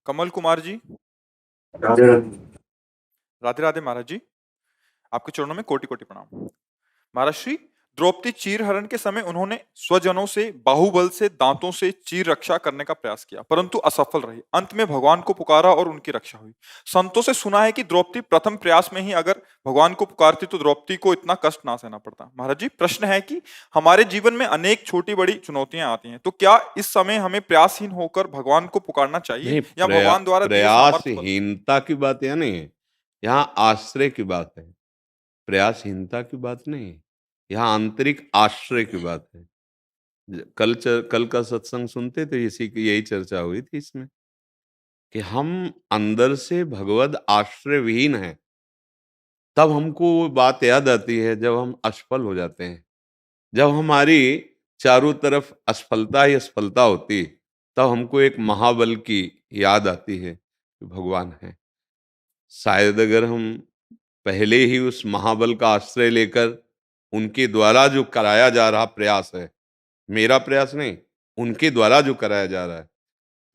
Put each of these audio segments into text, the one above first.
कमल कुमार जी, राधे राधे। राधे राधे महाराज जी। आपके चरणों में कोटि कोटि प्रणाम। महाराज श्री, द्रौपदी चीर हरण के समय उन्होंने स्वजनों से बाहुबल से दांतों से चीर रक्षा करने का प्रयास किया, परंतु असफल रही। अंत में भगवान को पुकारा और उनकी रक्षा हुई। संतों से सुना है कि द्रौपदी प्रथम प्रयास में ही अगर भगवान को पुकारती तो द्रौपदी को इतना कष्ट ना सहना पड़ता। महाराज जी, प्रश्न है कि हमारे जीवन में अनेक छोटी बड़ी चुनौतियां आती हैं, तो क्या इस समय हमें प्रयासहीन होकर भगवान को पुकारना चाहिए नहीं, या भगवान द्वारा दिए सामर्थ्य बल। प्रयासहीनता की बात यहाँ नहीं है। यहाँ आश्रय की बात है। प्रयासहीनता की बात नहीं है। यहाँ आंतरिक आश्रय की बात है। कल का सत्संग सुनते थे, इसी की यही चर्चा हुई थी इसमें कि हम अंदर से भगवद आश्रय विहीन हैं। तब हमको वो बात याद आती है जब हम असफल हो जाते हैं। जब हमारी चारों तरफ असफलता ही असफलता होती, तब हमको एक महाबल की याद आती है कि भगवान है। शायद अगर हम पहले ही उस महाबल का आश्रय लेकर उनके द्वारा जो कराया जा रहा प्रयास है, मेरा प्रयास नहीं, उनके द्वारा जो कराया जा रहा है,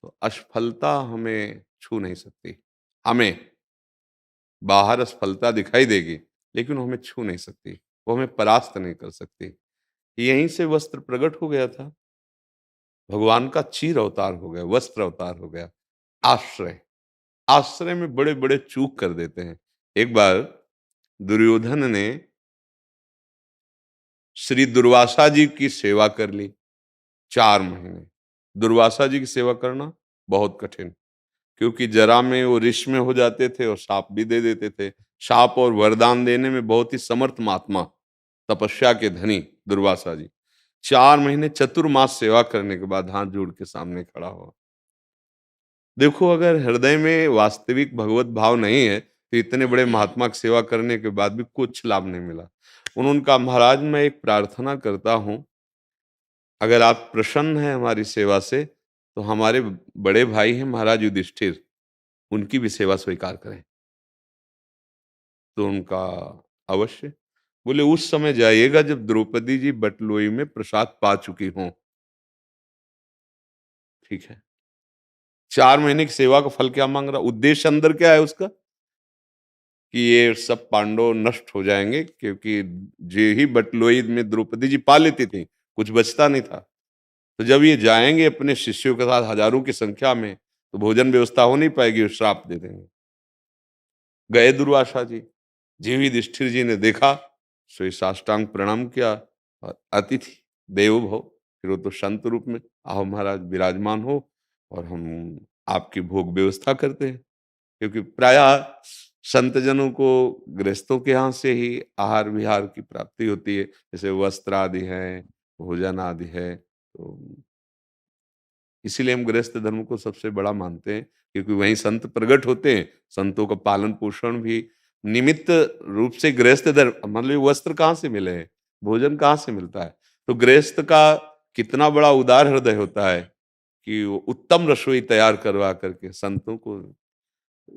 तो असफलता हमें छू नहीं सकती। हमें बाहर असफलता दिखाई देगी, लेकिन वो हमें छू नहीं सकती, वो हमें परास्त नहीं कर सकती। यहीं से वस्त्र प्रकट हो गया था। भगवान का चीर अवतार हो गया, वस्त्र अवतार हो गया। आश्रय, आश्रय में बड़े बड़े चूक कर देते हैं। एक बार दुर्योधन ने श्री दुर्वासा जी की सेवा कर ली 4 महीने। दुर्वासा जी की सेवा करना बहुत कठिन, क्योंकि जरा में वो ऋष में हो जाते थे और शाप भी दे देते थे। शाप और वरदान देने में बहुत ही समर्थ महात्मा, तपस्या के धनी दुर्वासा जी 4 महीने चतुर्मास सेवा करने के बाद हाथ जोड़ के सामने खड़ा हुआ। देखो, अगर हृदय में वास्तविक भगवत भाव नहीं है तो इतने बड़े महात्मा की सेवा करने के बाद भी कुछ लाभ नहीं मिला। उन्होंने कहा, महाराज मैं एक प्रार्थना करता हूं, अगर आप प्रसन्न हैं हमारी सेवा से तो हमारे बड़े भाई हैं महाराज युधिष्ठिर, उनकी भी सेवा स्वीकार करें। तो उनका अवश्य। बोले उस समय जाइएगा जब द्रौपदी जी बटलोई में प्रसाद पा चुकी हों। ठीक है। 4 महीने की सेवा का फल क्या मांग रहा, उद्देश्य अंदर क्या है उसका, कि ये सब पांडव नष्ट हो जाएंगे, क्योंकि जे ही बटलोई में द्रौपदी जी पा लेती थी, कुछ बचता नहीं था। तो जब ये जाएंगे अपने शिष्यों के साथ हजारों की संख्या में, तो भोजन व्यवस्था हो नहीं पाएगी, वो श्राप दे देंगे। गए दुर्वासा जी, जीव युधिष्ठिर जी ने देखा, सो साष्टांग प्रणाम किया और अतिथि देवो भव, फिर वो तो संत रूप में, आओ महाराज विराजमान हो और हम आपकी भोग व्यवस्था करते हैं। क्योंकि प्रायः संत जनों को गृहस्थों के यहाँ से ही आहार विहार की प्राप्ति होती है, जैसे वस्त्र आदि है, भोजन आदि है। तो इसीलिए हम गृहस्थ धर्म को सबसे बड़ा मानते हैं, क्योंकि वहीं संत प्रकट होते हैं। संतों का पालन पोषण भी निमित्त रूप से गृहस्थ धर्म, मतलब वस्त्र कहाँ से मिले हैं, भोजन कहाँ से मिलता है। तो गृहस्थ का कितना बड़ा उदार हृदय होता है कि वो उत्तम रसोई तैयार करवा करके संतों को।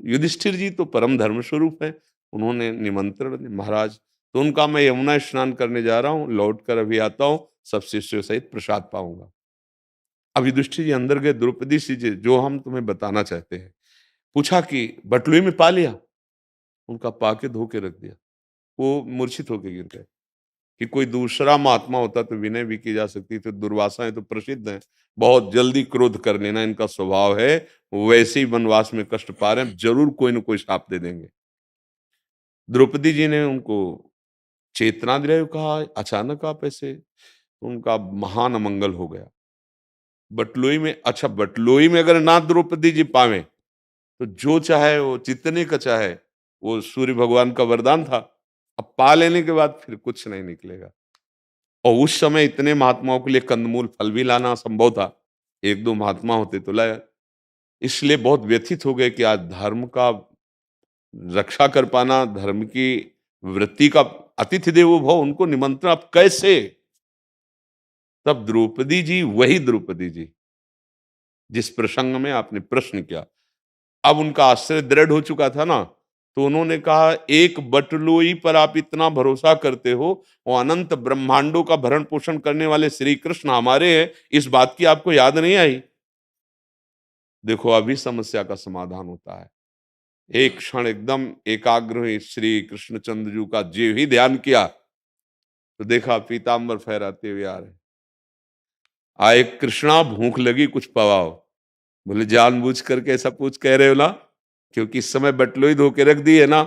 युधिष्ठिर जी तो परम धर्म स्वरूप है, उन्होंने निमंत्रण दिया, महाराज तो उनका मैं यमुना स्नान करने जा रहा हूँ, लौट कर अभी आता हूँ, सब शिष्यों सहित प्रसाद पाऊंगा। अब युधिष्ठिर जी अंदर गए, द्रौपदी जी जो हम तुम्हें बताना चाहते हैं, पूछा कि बटुए में पा लिया, उनका पाके धो के रख दिया। वो मूर्छित होकर गिर गए। कि कोई दूसरा महात्मा होता तो विनय भी की जा सकती थी, दुर्वासा है तो प्रसिद्ध है, बहुत जल्दी क्रोध कर लेना इनका स्वभाव है। वैसे ही वनवास में कष्ट पा रहे हैं, जरूर कोई न कोई शाप दे देंगे। द्रौपदी जी ने उनको चेतना दिलाई, कहा अचानक आप ऐसे, उनका महान अमंगल हो गया। बटलोई में, अच्छा बटलोई में अगर ना द्रौपदी जी पावे तो जो चाहे वो जितने का चाहे, वो सूर्य भगवान का वरदान था। अब पा लेने के बाद फिर कुछ नहीं निकलेगा। और उस समय इतने महात्माओं के लिए कंदमूल फल भी लाना असंभव था, एक दो महात्मा होते तो लाया। इसलिए बहुत व्यथित हो गए कि आज धर्म का रक्षा कर पाना, धर्म की वृत्ति का, अतिथि देवो भव, उनको निमंत्रण अब कैसे। तब द्रौपदी जी, वही द्रौपदी जी जिस प्रसंग में आपने प्रश्न किया, अब उनका आश्रय दृढ़ हो चुका था ना, तो उन्होंने कहा एक बटलोई पर आप इतना भरोसा करते हो, वो अनंत ब्रह्मांडों का भरण पोषण करने वाले श्री कृष्ण हमारे हैं, इस बात की आपको याद नहीं आई। देखो अभी समस्या का समाधान होता है। एक क्षण एकदम एकाग्र हुई, श्री कृष्णचंद्र जी का जीव ही ध्यान किया तो देखा पीताम्बर फहराते हुए आ रहे। आए, कृष्णा भूख लगी कुछ पवाओ। बोले जानबूझ करके ऐसा पूछ कह रहे हो ना, क्योंकि इस समय बटलोई धो के रख दी है ना,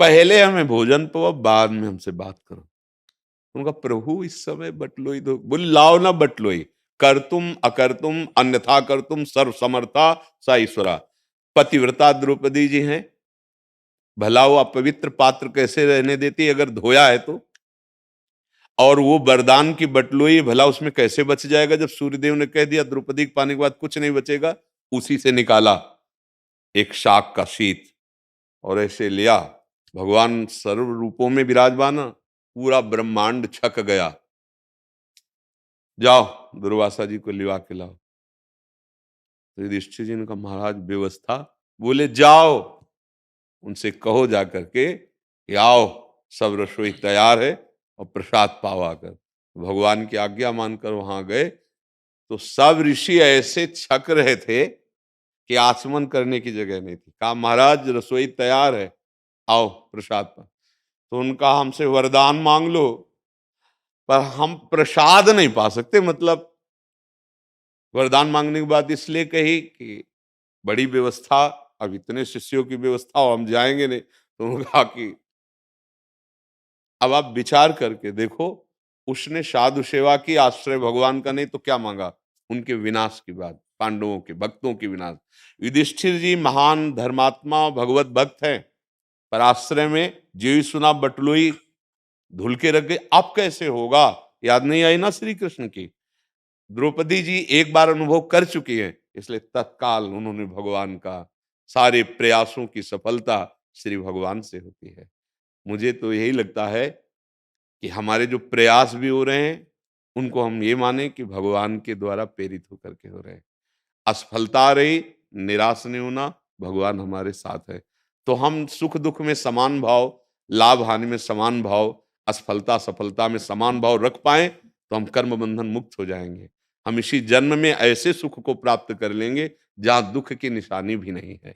पहले हमें भोजन पाओ बाद में हमसे बात करो। उनका प्रभु इस समय बटलोई दो, बोले लाओ ना बटलोई, कर तुम अकर तुम अन्यथा कर तुम सर्व समर्था सा ईश्वरा। पतिव्रता द्रौपदी जी हैं, भला वो अपवित्र पात्र कैसे रहने देती अगर धोया है तो, और वो वरदान की बटलोई भला उसमें कैसे बच जाएगा जब सूर्यदेव ने कह दिया द्रौपदी के पानी के बाद कुछ नहीं बचेगा। उसी से निकाला एक शाक का शीत और ऐसे लिया, भगवान सर्व रूपों में विराजमान, पूरा ब्रह्मांड छक गया। जाओ दुर्वासा जी को लिवा के लाओ। तो युधिष्ठिर जी ने कहा महाराज व्यवस्था, बोले जाओ उनसे कहो जा करके कि आओ सब रसोई तैयार है और प्रसाद पाओ आकर। भगवान की आज्ञा मानकर वहां गए तो सब ऋषि ऐसे छक रहे थे कि आचमन करने की जगह नहीं थी। कहा महाराज रसोई तैयार है, आओ प्रसाद पाओ। तो उनका हमसे वरदान मांग लो पर हम प्रसाद नहीं पा सकते। मतलब वरदान मांगने की बात इसलिए कही कि बड़ी व्यवस्था, अब इतने शिष्यों की व्यवस्था हो हम जाएंगे नहीं। तो उन्होंने कहा कि अब आप विचार करके देखो, उसने साधु सेवा की, आश्रय भगवान का नहीं तो क्या मांगा, उनके विनाश की बात, पांडवों के भक्तों की विनाश। युधिष्ठिर जी महान धर्मात्मा भगवत भक्त हैं, पर आश्रय में जीव सुना बटलोई धुल के रख गए। अब कैसे होगा, याद नहीं आई ना श्री कृष्ण की। द्रौपदी जी एक बार अनुभव कर चुकी है, इसलिए तत्काल उन्होंने भगवान का, सारे प्रयासों की सफलता श्री भगवान से होती है। मुझे तो यही लगता है कि हमारे जो प्रयास भी हो रहे हैं उनको हम ये माने कि भगवान के द्वारा प्रेरित होकर के हो रहे हैं। असफलता आ रही, निराश नहीं होना, भगवान हमारे साथ है। तो हम सुख दुख में समान भाव, लाभ हानि में समान भाव, असफलता सफलता में समान भाव रख पाए तो हम कर्म बंधन मुक्त हो जाएंगे। हम इसी जन्म में ऐसे सुख को प्राप्त कर लेंगे जहां दुख की निशानी भी नहीं है।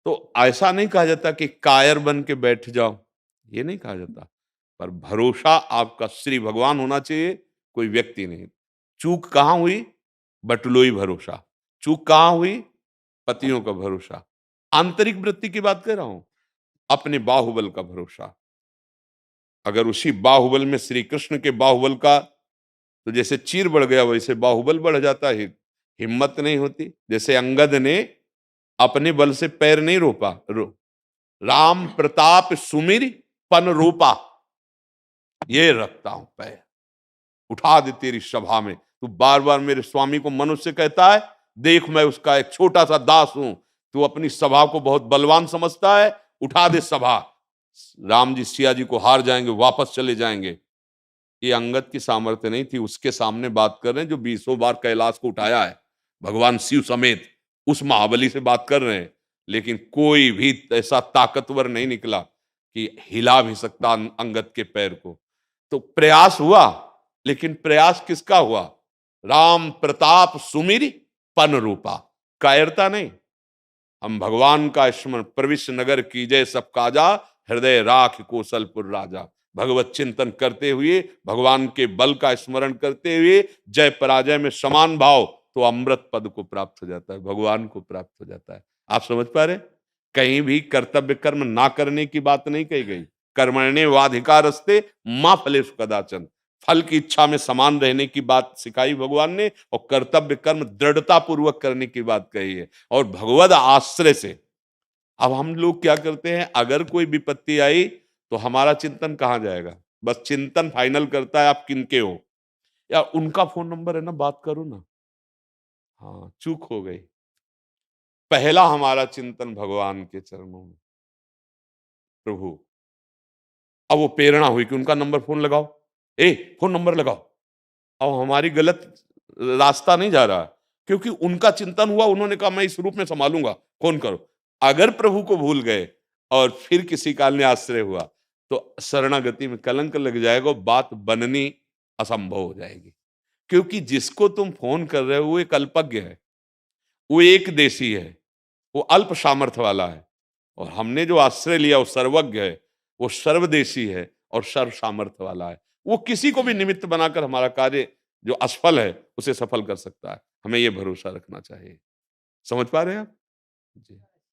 तो ऐसा नहीं कहा जाता कि कायर बन के बैठ जाओ, ये नहीं कहा जाता, पर भरोसा आपका श्री भगवान होना चाहिए, कोई व्यक्ति नहीं। चूक कहां हुई, बटलोई भरोसा। चूक कहां हुई, पतियों का भरोसा। आंतरिक वृत्ति की बात कर रहा हूं, अपने बाहुबल का भरोसा। अगर उसी बाहुबल में श्री कृष्ण के बाहुबल का, तो जैसे चीर बढ़ गया वैसे बाहुबल बढ़ जाता है, हिम्मत नहीं होती। जैसे अंगद ने अपने बल से पैर नहीं राम प्रताप सुमिर पन रूपा, ये रखता हूं पैर, उठा दे तेरी सभा में। तू बार बार मेरे स्वामी को मनुष्य कहता है, देख मैं उसका एक छोटा सा दास हूं, तू अपनी सभा को बहुत बलवान समझता है, उठा दे सभा। राम जी सिया जी को हार जाएंगे, वापस चले जाएंगे। ये अंगद की सामर्थ्य नहीं थी, उसके सामने बात कर रहे हैं जो 20 बार कैलाश को उठाया है, भगवान शिव समेत, उस महाबली से बात कर रहे हैं। लेकिन कोई भी ऐसा ताकतवर नहीं निकला कि हिला भी सकता अंगद के पैर को। तो प्रयास हुआ, लेकिन प्रयास किसका हुआ, राम प्रताप सुमिर पन रूपा, कायरता नहीं। हम भगवान का स्मरण, प्रविश्य नगर कीजय सब काजा, हृदय राख कौशलपुर राजा। भगवत चिंतन करते हुए, भगवान के बल का स्मरण करते हुए, जय पराजय में समान भाव, तो अमृत पद को प्राप्त हो जाता है, भगवान को प्राप्त हो जाता है। आप समझ पा रहे, कहीं भी कर्तव्य कर्म ना करने की बात नहीं कही गई। कर्मण्येवाधिकारस्ते मां फलेषु कदाचन, फल की इच्छा में समान रहने की बात सिखाई भगवान ने, और कर्तव्य कर्म दृढ़ता पूर्वक करने की बात कही है। और भगवद आश्रय से अब हम लोग क्या करते हैं, अगर कोई विपत्ति आई तो हमारा चिंतन कहां जाएगा, बस चिंतन फाइनल करता है आप किनके हो, या उनका फोन नंबर है ना, बात करो ना। हाँ, चूक हो गई। पहला हमारा चिंतन भगवान के चरणों में, प्रभु। अब वो प्रेरणा हुई कि उनका नंबर फोन लगाओ, फोन नंबर लगाओ। अब हमारी गलत रास्ता नहीं जा रहा, क्योंकि उनका चिंतन हुआ, उन्होंने कहा मैं इस रूप में संभालूंगा, फोन करो। अगर प्रभु को भूल गए और फिर किसी काल में आश्रय हुआ तो शरणागति में कलंक लग जाएगा, बात बननी असंभव हो जाएगी। क्योंकि जिसको तुम फोन कर रहे हो वो एक अल्पज्ञ है, वो एक देशी है, वो अल्प सामर्थ्य वाला है। और हमने जो आश्रय लिया वो सर्वज्ञ है, वो सर्वदेशी है और सर्व सामर्थ्य वाला है। वो किसी को भी निमित्त बनाकर हमारा कार्य जो असफल है उसे सफल कर सकता है। हमें ये भरोसा रखना चाहिए। समझ पा रहे हैं आप? जी।